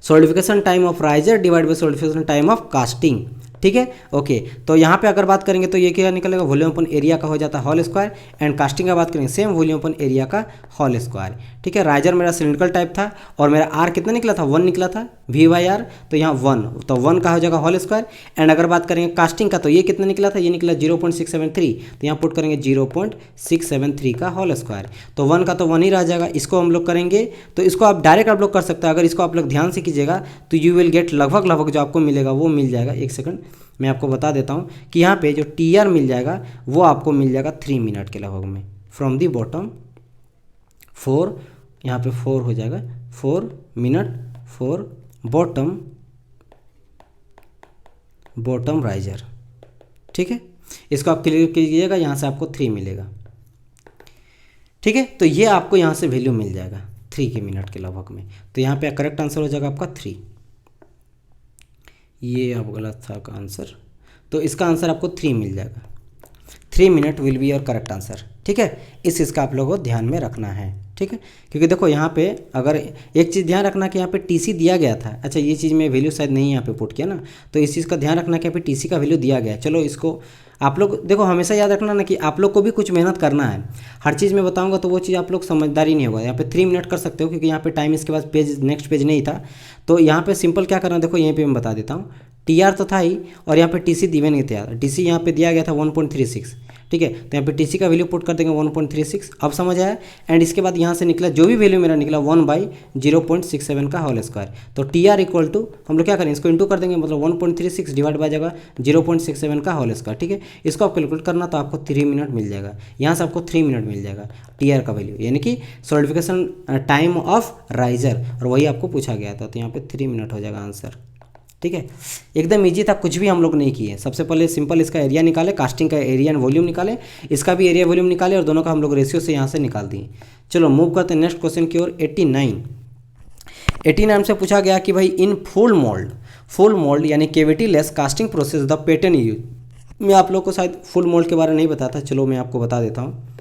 solidification time of riser divide by solidification time of casting, ठीक है, ओके। तो यहाँ पे अगर बात करेंगे तो ये क्या निकलेगा, वॉल्यूम अपन एरिया का हो जाता है होल स्क्वायर। एंड कास्टिंग का बात करेंगे सेम वॉल्यूम अपन एरिया का होल स्क्वायर, ठीक है। राइजर मेरा सिलिंड्रिकल टाइप था और मेरा आर कितना निकला था 1 निकला था, V/R। तो यहाँ 1, तो 1 का हो जाएगा होल स्क्वायर। एंड अगर बात करेंगे कास्टिंग का तो ये कितना निकला था, ये निकला 0.673। तो यहाँ पुट करेंगे 0.673 का होल स्क्वायर। तो 1 का तो 1 ही रह जाएगा। इसको हम लोग करेंगे तो इसको आप डायरेक्ट आप लोग कर सकते हैं। अगर इसको आप लोग ध्यान से कीजिएगा तो यू विल गेट लगभग जो आपको मिलेगा वो मिल जाएगा। एक सेकंड मैं आपको बता देता हूँ कि यहाँ पे जो TR मिल जाएगा वो आपको मिल जाएगा 3 मिनट के लगभग में। फ्रॉम दी बॉटम 4, यहाँ पे 4 हो जाएगा 4 मिनट फॉर बॉटम राइजर, ठीक है। इसको आप क्लियर कीजिएगा, यहाँ से आपको 3 मिलेगा, ठीक है। तो ये आपको यहाँ से वैल्यू मिल जाएगा 3 के मिनट के लगभग में। तो यहाँ पे करेक्ट आंसर हो जाएगा आपका 3। ये अब गलत था का आंसर, तो इसका आंसर आपको 3 मिल जाएगा। 3 minute will be your correct answer, ठीक है। इस चीज़ का आप लोगों को ध्यान में रखना है, ठीक है। क्योंकि देखो यहाँ पे अगर एक चीज़ ध्यान रखना कि यहाँ पे TC दिया गया था। अच्छा ये चीज़ में वैल्यू शायद नहीं यहाँ पे पुट किया ना, तो इस चीज़ का ध्यान रखना कि यहाँ पे TC का वैल्यू दिया गया है। चलो इसको आप लोग देखो हमेशा याद रखना ना कि आप लोग को भी कुछ मेहनत करना है। हर चीज़ में बताऊंगा तो वो चीज़ आप लोग समझदारी नहीं होगा। यहाँ पे 3 मिनट कर सकते हो क्योंकि यहाँ पे टाइम इसके बाद पेज नेक्स्ट पेज नहीं था। तो यहाँ पे सिंपल क्या करना, देखो यहीं पे मैं बता देता हूँ। TR तो था ही और यहाँ पे TC दिया नहीं था। TC यहाँ पे दिया गया था 1.36, ठीक है। तो यहाँ पे TC का वैल्यू पुट कर देंगे 1.36। अब समझ आया। एंड इसके बाद यहाँ से निकला जो भी वैल्यू मेरा निकला 1/0.67 का होल स्क्वायर। तो TR इक्वल टू हम लोग क्या करेंगे, इसको इंटू कर देंगे, मतलब 1.36 डिवाइड बाय जाएगा 0.67 का होल स्क्वायर, ठीक है। इसको आप कैलकुलेट करना तो आपको 3 मिनट मिल जाएगा। यहाँ से आपको 3 मिनट मिल जाएगा TR का वैल्यू, यानी कि सॉलिडिफिकेशन टाइम ऑफ राइजर, और वही आपको पूछा गया था। तो यहाँ पे 3 मिनट हो जाएगा आंसर, ठीक है। एकदम इजी था, कुछ भी हम लोग नहीं किए। सबसे पहले सिंपल इसका एरिया निकाले, कास्टिंग का एरिया एंड वॉल्यूम निकाले, इसका भी एरिया वॉल्यूम निकाले और दोनों का हम लोग रेशियो से यहाँ से निकाल दिए। चलो मूव करते हैं नेक्स्ट क्वेश्चन की ओर। 89 से पूछा गया कि भाई इन फुल मोल्ड यानी cavity less casting process the pattern use. मैं आप लोग को शायद फुल मोल्ड के बारे में नहीं बताता, चलो मैं आपको बता देता हूँ।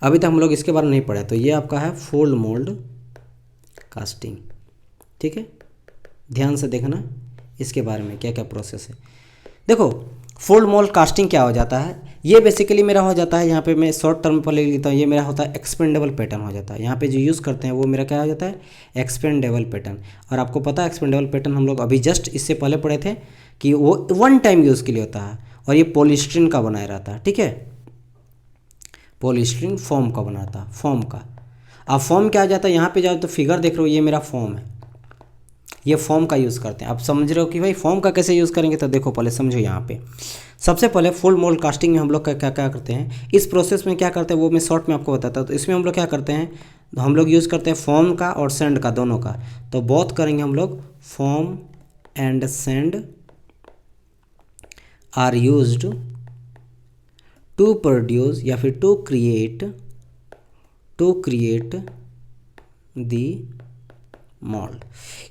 अभी तक हम लोग इसके बारे में नहीं पढ़े। तो ये आपका है फुल मोल्ड कास्टिंग, ठीक है। ध्यान से देखना इसके बारे में क्या क्या प्रोसेस है। देखो फोल्ड मोल्ड कास्टिंग क्या हो जाता है, ये बेसिकली मेरा हो जाता है, यहाँ पे मैं शॉर्ट टर्म पर ले लेता हूँ, ये मेरा होता है एक्सपेंडेबल पैटर्न हो जाता है। यहाँ पे जो यूज़ करते हैं वो मेरा क्या हो जाता है, एक्सपेंडेबल पैटर्न। और आपको पता है एक्सपेंडेबल पैटर्न हम लोग अभी जस्ट इससे पहले पढ़े थे कि वो वन टाइम यूज़ के लिए होता है और ये पॉलीस्टीरीन का बनाया रहता है, ठीक है, पॉलीस्टीरीन फोम का बनाता है, फोम का। अब फोम क्या आ जाता है, यहाँ पे जाओ तो फिगर देख रहे हो, ये मेरा फोम है, ये फॉर्म का यूज़ करते हैं। आप समझ रहे हो कि भाई फॉर्म का कैसे यूज़ करेंगे, तो देखो पहले समझो। यहाँ पे सबसे पहले फोल्ड मोल्ड कास्टिंग में हम लोग क्या क्या करते हैं, इस प्रोसेस में क्या करते हैं वो मैं शॉर्ट में आपको बताता हूँ। तो इसमें हम लोग क्या करते हैं, हम लोग यूज़ करते हैं फॉर्म का और सेंड का, दोनों का। तो बोथ करेंगे हम लोग, form and sand are used to produce या फिर टू क्रिएट दी मोल्ड।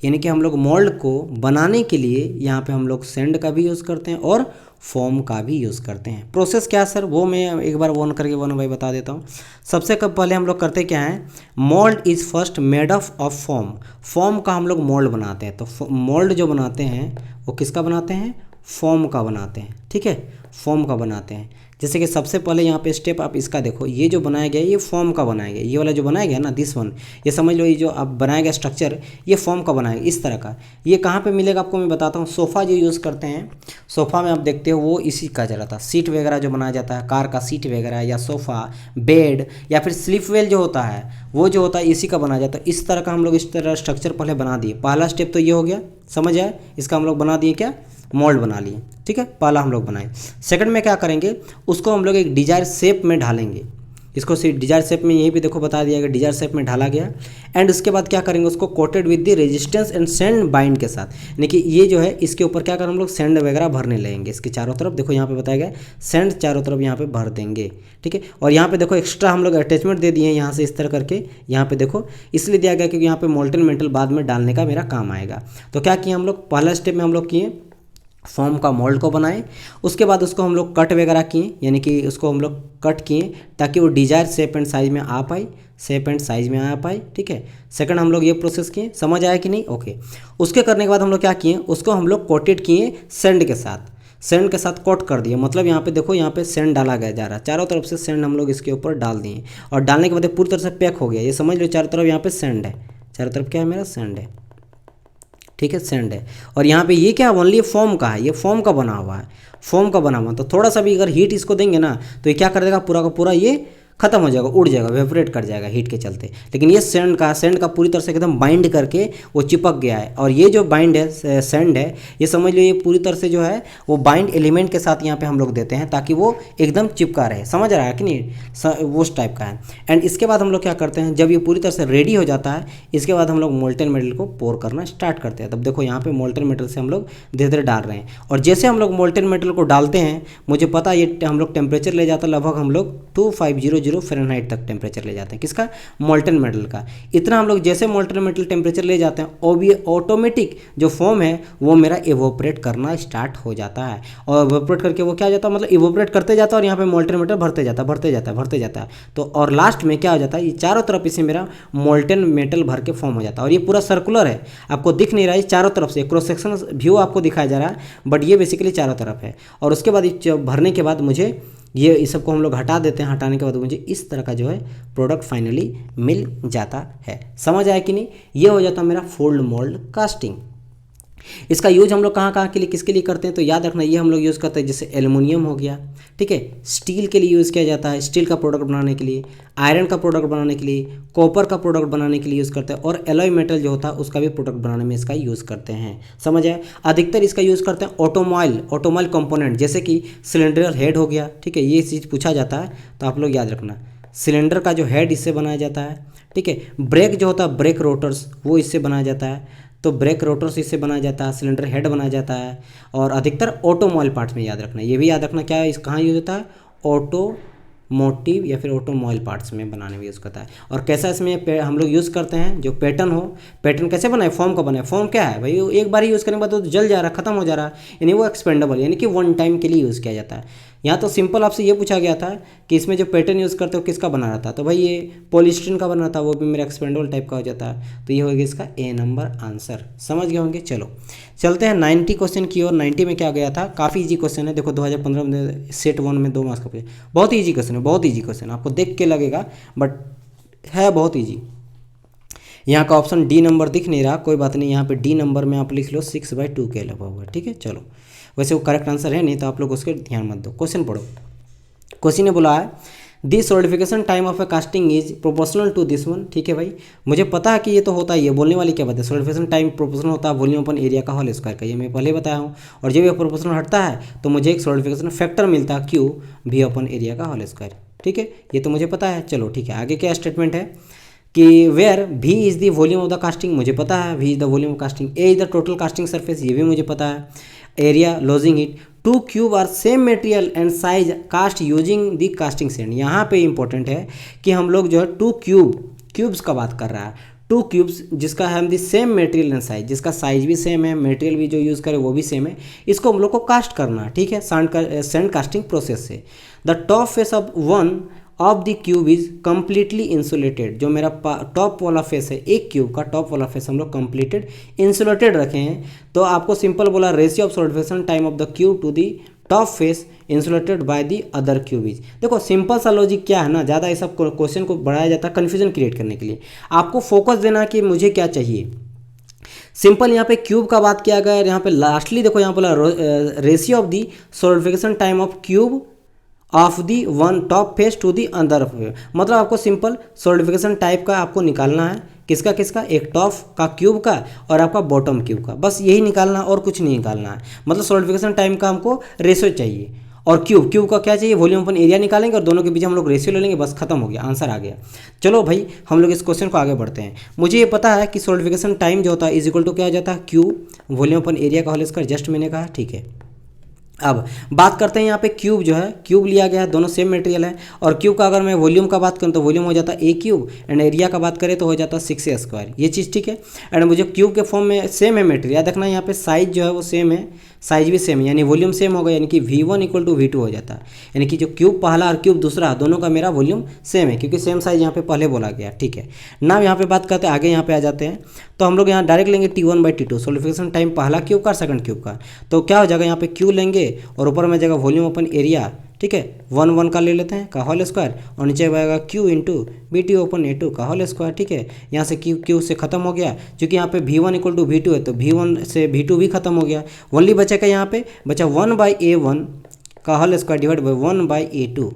यानी कि हम लोग मोल्ड को बनाने के लिए यहाँ पे हम लोग सेंड का भी यूज़ करते हैं और फॉर्म का भी यूज़ करते हैं। प्रोसेस क्या है सर, वो मैं एक बार वन करके वन बाई बता देता हूँ। सबसे पहले हम लोग करते क्या है, mould is first made of form. Form का हम लोग मोल्ड बनाते हैं। तो मोल्ड जो बनाते हैं वो किसका बनाते हैं, फॉर्म का बनाते हैं, ठीक है, फॉर्म का बनाते हैं। जैसे कि सबसे पहले यहाँ पे स्टेप आप इसका देखो, ये जो बनाया गया ये फॉर्म का बनाया गया, ये वाला जो बनाया गया ना, दिस वन, ये समझ लो, ये जो आप बनाया गया स्ट्रक्चर ये फॉर्म का बनाया गया, इस तरह का। ये कहाँ पे मिलेगा आपको मैं बताता हूँ। सोफ़ा जो यूज़ करते हैं, सोफ़ा में आप देखते हो वो इसी का चला था। सीट वगैरह जो बनाया जाता है, कार का सीट वगैरह या सोफ़ा, बेड या फिर स्लीप वेल जो होता है वो जो होता है इसी का बनाया जाता है। इस तरह का हम लोग इस तरह स्ट्रक्चर पहले बना दिए। पहला स्टेप तो ये हो गया, समझ आए, इसका हम लोग बना दिए क्या, मोल्ड बना लिए, ठीक है, पहला हम लोग बनाए। सेकंड में क्या करेंगे, उसको हम लोग एक डिजायर शेप में ढालेंगे। इसको डिजायर शेप में यहीं पे देखो बता दिया गया, डिजायर शेप में ढाला गया। एंड उसके बाद क्या करेंगे, उसको coated with the resistance and sand bind के साथ, यानी कि ये जो है इसके ऊपर क्या करें हम लोग, सैंड वगैरह भरने लगेंगे इसके चारों तरफ। देखो यहाँ पे बताया गया सैंड चारों तरफ यहाँ पे भर देंगे, ठीक है। और यहाँ पे देखो एक्स्ट्रा हम लोग अटैचमेंट दे दिए हैं यहाँ से इस तरह करके, यहाँ पे देखो इसलिए दिया गया क्योंकि यहाँ पे मोल्टन मेटल बाद में डालने का मेरा काम आएगा। तो क्या किया हम लोग, पहला स्टेप में हम लोग किए फॉर्म का मोल्ड को बनाए। उसके बाद उसको हम लोग कट वगैरह किए, यानी कि उसको हम लोग कट किए ताकि वो डिजायर शेप एंड साइज में आ पाए, शेप एंड साइज में आ पाए, ठीक है। सेकंड हम लोग ये प्रोसेस किए, समझ आया कि नहीं, ओके। उसके करने के बाद हम लोग क्या किए, उसको हम लोग कोटेड किए सैंड के साथ, सैंड के साथ कोट कर दिए। मतलब यहाँ पे देखो, यहाँ पे सैंड डाला गया जा रहा है, चारों तरफ से सैंड हम लोग इसके ऊपर डाल दिए और डालने के बाद पूरी तरह से पैक हो गया। ये समझ लो चारों तरफ यहाँ पे सैंड है, चारों तरफ क्या है मेरा, सैंड है, ठीक है, सैंड है। और यहाँ पे ये क्या ओनली फॉर्म का है, ये फॉर्म का बना हुआ है, फॉर्म का बना हुआ। तो थोड़ा सा भी अगर हीट इसको देंगे ना तो ये क्या कर देगा, पूरा का पूरा ये खत्म हो जाएगा, उड़ जाएगा, वेपरेट कर जाएगा हीट के चलते। लेकिन ये सैंड का पूरी तरह से एकदम बाइंड करके वो चिपक गया है। और ये जो बाइंड है सैंड है, ये समझ लो ये पूरी तरह से जो है वो बाइंड एलिमेंट के साथ यहाँ पे हम लोग देते हैं ताकि वो एकदम चिपका रहे, समझ रहा है कि नहीं, वो उस टाइप का है। एंड इसके बाद हम लोग क्या करते हैं, जब ये पूरी तरह से रेडी हो जाता है इसके बाद हम लोग मोल्टन मेटल को पोर करना स्टार्ट करते हैं। तब देखो यहाँ पे मोल्टन मेटल से हम लोग धीरे धीरे डाल रहे हैं। और जैसे हम लोग मोल्टन मेटल को डालते हैं, मुझे पता है ये हम लोग टेम्परेचर ले जाता है लगभग हम लोग 2500 फ़ारेनहाइट तक टेम्परेचर ले जाते हैं, किसका, मोल्टन मेटल का। इतना हम लोग जैसे मोल्टन मेटल टेम्परेचर ले जाते हैं और ये ऑटोमेटिक जो फॉर्म है वो मेरा इवोपरेट करना स्टार्ट हो जाता है। और इवोपरेट करके वो क्या हो जाता है, मतलब इवोपरेट करते जाता है और यहाँ पे मोल्टन मेटल भरते जाता है। तो और लास्ट में क्या हो जाता है, ये चारों तरफ इसे मेरा मोल्टन मेटल भर के फॉर्म हो जाता है। और ये पूरा सर्कुलर है, आपको दिख नहीं रहा है, चारों तरफ से क्रॉस सेक्शन व्यू आपको दिखाया जा रहा है, बट ये बेसिकली चारों तरफ है। और उसके बाद भरने के बाद मुझे ये इस सबको हम लोग हटा देते हैं, हटाने के बाद मुझे इस तरह का जो है प्रोडक्ट फाइनली मिल जाता है। समझ आया कि नहीं, ये हो जाता है मेरा फोल्ड मोल्ड कास्टिंग। इसका यूज हम लोग कहाँ के लिए किसके लिए करते हैं, तो याद रखना ये हम लोग यूज़ करते हैं, जैसे एल्युमिनियम हो गया, ठीक है, स्टील के लिए यूज़ किया जाता है, स्टील का प्रोडक्ट बनाने के लिए, आयरन का प्रोडक्ट बनाने के लिए, कॉपर का प्रोडक्ट बनाने के लिए यूज़ करते हैं, और एलॉय मेटल जो होता है उसका भी प्रोडक्ट बनाने में इसका यूज़ करते हैं। समझ आए, अधिकतर इसका यूज़ करते हैं ऑटोमोबाइल कंपोनेंट, जैसे कि सिलेंडर हेड हो गया, ठीक है, ये चीज़ पूछा जाता है तो आप लोग याद रखना, सिलेंडर का जो हेड इससे बनाया जाता है, ठीक है। ब्रेक जो होता है, ब्रेक रोटर्स, वो इससे बनाया जाता है, तो ब्रेक रोटर्स इससे बनाया जाता है, सिलेंडर हेड बनाया जाता है। और अधिकतर ऑटोमोबाइल पार्ट्स में याद रखना, ये भी याद रखना क्या है, इस कहाँ यूज होता है, ऑटोमोटिव या फिर ऑटोमोबाइल पार्ट्स में बनाने में यूज़ करता है। और कैसा इसमें हम लोग यूज़ करते हैं, जो पैटर्न हो, पैटर्न कैसे बनाए, फॉर्म का बनाए। फॉर्म क्या है भाई, एक बार ही यूज़ करने के बाद तो जल जा रहा है, खत्म हो जा रहा है, यानी वो एक्सपेंडेबल, यानी कि वन टाइम के लिए यूज़ किया जाता है। यहाँ तो सिंपल आपसे ये पूछा गया था कि इसमें जो पैटर्न यूज़ करते हो किसका बना रहा था, तो भाई ये पॉलीस्टीरीन का बना रहा था, वो भी मेरा एक्सपेंडेबल टाइप का हो जाता है। तो ये होगा इसका ए नंबर आंसर। समझ गए होंगे। चलो चलते हैं 90 क्वेश्चन की ओर। 90 में क्या गया था, काफ़ी ईजी क्वेश्चन है। देखो 2015 में सेट 1 में 2 मार्क्स का पूछा, बहुत ईजी क्वेश्चन है, बहुत ईजी क्वेश्चन। आपको देख के लगेगा बट है बहुत ईजी। यहाँ का ऑप्शन डी नंबर दिख नहीं रहा, कोई बात नहीं, यहाँ पे डी नंबर में आप लिख लो 6/2 के लगा हुआ। ठीक है, चलो वैसे वो करेक्ट आंसर है नहीं, तो आप लोग उसके ध्यान मत दो। क्वेश्चन पढ़ो। क्वेश्चन ने बोला है the solidification time of a casting is proportional to this one. ठीक है भाई, मुझे पता है कि ये तो होता ही है, बोलने वाली क्या बात है। सॉलिडिफिकेशन टाइम प्रोपोर्शनल होता है वॉल्यूम अपन एरिया का होल स्क्वायर का, ये मैं पहले बताया हूँ। और जब ये प्रोपोर्शनल हटता है तो मुझे एक सॉलिडिफिकेशन फैक्टर मिलता है क्यू भी अपन एरिया का होल स्क्वायर। ठीक है, ये तो मुझे पता है। चलो ठीक है, आगे क्या स्टेटमेंट है कि वेयर भी is the volume of the casting, मुझे पता है V is the volume of casting, A is the total casting surface, ये भी मुझे पता है, area lodging it, to cube are same material and size cast using the casting sand. यहाँ पे इंपॉर्टेंट है कि हम लोग जो है टू क्यूब्स का बात कर रहा है, टू क्यूब्स जिसका है हम the same material and size, जिसका साइज भी सेम है, मटेरियल भी जो यूज़ करें वो भी सेम है, इसको हम लोग को कास्ट करना है। ठीक है, सैंड कास्टिंग प्रोसेस से। The top face of one of the cube is completely insulated, जो मेरा टॉप वाला फेस है, एक क्यूब का टॉप वाला फेस हम लोग कम्प्लीटेड इंसुलेटेड रखे हैं। तो आपको सिंपल बोला ratio of solidification time of the cube two the top face insulated by the other cube is. देखो सिंपल सा लॉजिक क्या है ना, ज़्यादा इस सब क्वेश्चन को बढ़ाया जाता है कन्फ्यूजन क्रिएट करने के लिए। आपको फोकस देना कि मुझे क्या चाहिए। सिंपल यहाँ पे क्यूब का बात किया गया, यहाँ पे लास्टली देखो यहाँ बोला ratio of the solidification time of cube of the one top face to the other face. मतलब आपको सिंपल सॉलिडिफिकेशन टाइप का आपको निकालना है, किसका किसका, एक टॉप का क्यूब का और आपका बॉटम क्यूब का, बस यही निकालना और कुछ नहीं निकालना है। मतलब सॉलिडिफिकेशन टाइम का हमको रेशियो चाहिए और क्यूब का क्या चाहिए, वॉल्यूम अपन एरिया निकालेंगे और दोनों के बीच हम लोग रेशियो ले लेंगे, बस खत्म हो गया, आंसर आ गया। चलो भाई हम लोग इस क्वेश्चन को आगे बढ़ते हैं। मुझे ये पता है कि सॉलिडिफिकेशन टाइम जो होता है इज इक्वल टू क्या हो जाता है, क्यूब वॉल्यूम अपन एरिया का होल स्क्वायर, जस्ट मैंने कहा। ठीक है, अब बात करते हैं यहाँ पे क्यूब जो है, क्यूब लिया गया है, दोनों सेम मटेरियल है। और क्यूब का अगर मैं वॉल्यूम का बात करूँ तो वॉल्यूम हो जाता है ए क्यूब एंड एरिया का बात करें तो हो जाता है 6a स्क्वायर, ये चीज़ ठीक है। एंड मुझे क्यूब के फॉर्म में सेम है मटेरियल, याद रखना यहाँ पे साइज जो है वो सेम है, साइज भी सेम है, यानी वॉल्यूम सेम होगा, यानी कि V1 इक्वल टू V2 हो जाता है। यानी कि जो क्यूब पहला और क्यूब दूसरा दोनों का मेरा वॉल्यूम सेम है, क्योंकि सेम साइज यहाँ पे पहले बोला गया। ठीक है, नाउ यहाँ पे बात करते हैं, आगे यहाँ पे आ जाते हैं। तो हम लोग यहाँ डायरेक्ट लेंगे T1/T2 सॉलिडिफिकेशन टाइम पहला क्यूब का सेकंड क्यूब का। तो क्या हो जाएगा, यहाँ पे क्यू लेंगे और ऊपर में जाएगा वॉल्यूम अपन एरिया। ठीक है, 1 का ले लेते हैं का होल स्क्वायर और नीचे आएगा Q into BT open A2 का होल स्क्वायर। ठीक है, यहाँ से क्यू से खत्म हो गया, क्योंकि यहाँ पे V1 इक्वल टू V2 है तो V1 से V2 भी खत्म हो गया। ओनली बचेगा यहाँ पे बचा 1/A1 का whole square divide by 1/A2।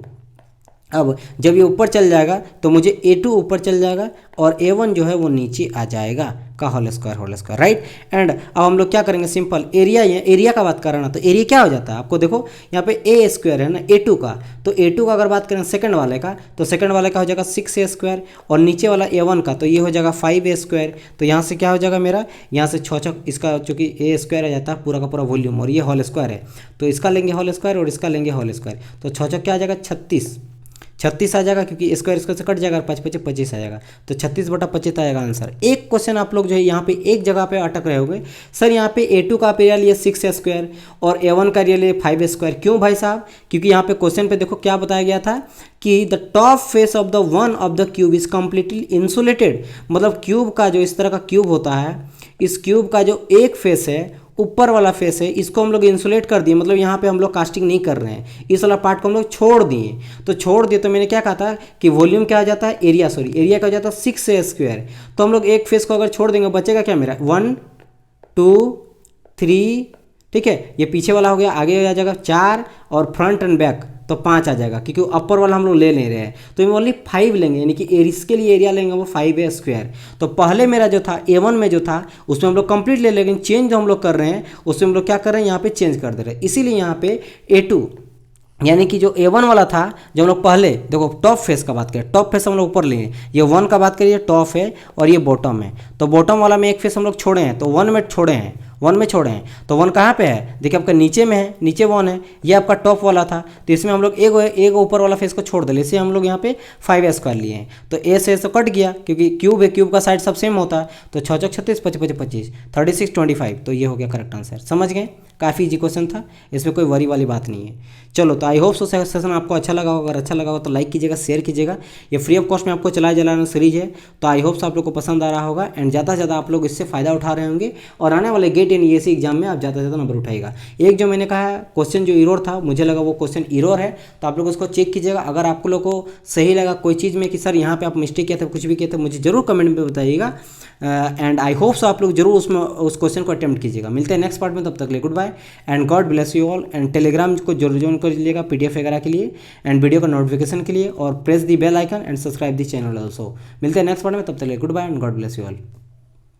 अब जब ये ऊपर चल जाएगा तो मुझे A2 ऊपर चल जाएगा और A1 जो है वो नीचे आ जाएगा का होल स्क्वायर राइट। एंड अब हम लोग क्या करेंगे, सिंपल एरिया का बात कर रहा ना, तो एरिया क्या हो जाता है आपको देखो यहाँ पे A स्क्वायर है ना A2 का, तो A2 का अगर बात करें सेकंड वाले का तो सेकंड वाले का हो जाएगा 6a स्क्वायर और नीचे वाला A1 का तो ये हो जाएगा 5a स्क्वायर। तो यहाँ से क्या हो जाएगा मेरा, यहाँ से 6 इसका चूँकि A स्क्वायर आ जाता है पूरा का पूरा वॉल्यूम और ये होल स्क्वायर है, तो इसका लेंगे होल स्क्वायर और इसका लेंगे होल स्क्वायर, तो 6 क्या आ जाएगा 36 आ जाएगा, क्योंकि स्क्वायर से कट जाएगा और 5×5 = 25 आ जाएगा, तो 36/25 आएगा आंसर। एक क्वेश्चन आप लोग जो है यहाँ पे एक जगह पे अटक रहे होंगे, सर यहाँ पे A2 का एरिया लिए 6a स्क्वायर और A1 का एरिया लिए 5a स्क्वायर, क्यों भाई साहब, क्योंकि यहाँ पे क्वेश्चन पे देखो क्या बताया गया था कि the top face of the one of the cube is completely insulated. मतलब क्यूब का जो इस तरह का क्यूब होता है, इस क्यूब का जो एक फेस है ऊपर वाला फेस है, इसको हम लोग इंसुलेट कर दिए, मतलब यहाँ पे हम लोग कास्टिंग नहीं कर रहे हैं, इस वाला पार्ट को हम लोग छोड़ दिए। तो छोड़ दिए तो मैंने क्या कहा था कि वॉल्यूम क्या हो जाता है, एरिया क्या हो जाता है 6a स्क्वायर। तो हम लोग एक फेस को अगर छोड़ देंगे बचेगा क्या मेरा 1 2 3, ठीक है, ये पीछे वाला हो गया, आगे आ जाएगा 4 और फ्रंट एंड बैक तो 5 आ जाएगा, क्योंकि अपर वाला हम लोग ले रहे हैं, तो हम ओनली 5 लेंगे, यानी कि इसके लिए एरिया लेंगे वो 5a स्क्वायर। तो पहले मेरा जो था A1 में जो था उसमें हम लोग कंप्लीट ले, लेकिन चेंज जो हम लोग कर रहे हैं उसमें हम लोग क्या कर रहे हैं, यहाँ पे चेंज कर दे रहे हैं। इसीलिए यहाँ पे A2 यानी कि जो A1 वाला था, जो हम लोग पहले देखो टॉप फेस का बात करें, टॉप फेस हम लोग ऊपर लिए, ये 1 का बात करिए टॉप है और ये बॉटम है, तो बॉटम वाला में एक फेस हम लोग छोड़े हैं, तो 1 में छोड़े हैं 1 में छोड़े हैं, तो 1 कहाँ पे है, देखिए आपका नीचे में है, नीचे 1 है, ये आपका टॉप वाला था, तो इसमें हम लोग एक ऊपर वाला फेस को छोड़ दें, इसे हम लोग यहाँ पे 5 कर लिए हैं, तो ए से तो कट गया क्योंकि क्यूब है, क्यूब का साइड सब सेम होता है, तो 6 6 36 25 25 36 25, तो ये हो गया करेक्ट आंसर। समझ गए, काफ़ी इजी क्वेश्चन था, इसमें कोई वरी वाली बात नहीं है। चलो, तो आई होप सो सेशन आपको अच्छा लगा होगा, अगर अच्छा लगा हो तो लाइक कीजिएगा, शेयर कीजिएगा। ये फ्री ऑफ कॉस्ट में आपको चलाया जलाना सीरीज है, तो आई होप सो आप लोग को पसंद आ रहा होगा एंड ज़्यादा से ज़्यादा आप लोग इससे फ़ायदा उठा रहे होंगे और आने वाले गेट एंड यूएससी एग्जाम में आप ज़्यादा से ज़्यादा नंबर उठाएगा। एक जो मैंने कहा क्वेश्चन जो इरोर था, मुझे लगा वो क्वेश्चन इरोर है, तो आप लोग उसको चेक कीजिएगा। अगर आप लोग को सही लगा कोई चीज़ में कि सर यहाँ पे आप मिस्टेक किया था, कुछ भी किया था, मुझे जरूर कमेंट में बताइएगा एंड आई होप सो आप लोग जरूर उसमें उस क्वेश्चन को अटेम्प्ट कीजिएगा। मिलते हैं नेक्स्ट पार्ट में, तब तक ले good bye and God bless you all. And Telegram को जरूर ज्वाइन कर लीजिएगा PDF वगैरह के लिए एंड वीडियो का नोटिफिकेशन के लिए, और press the bell icon and subscribe the channel also. मिलते हैं नेक्स्ट पार्ट में, तब तक ले good bye and God bless you all.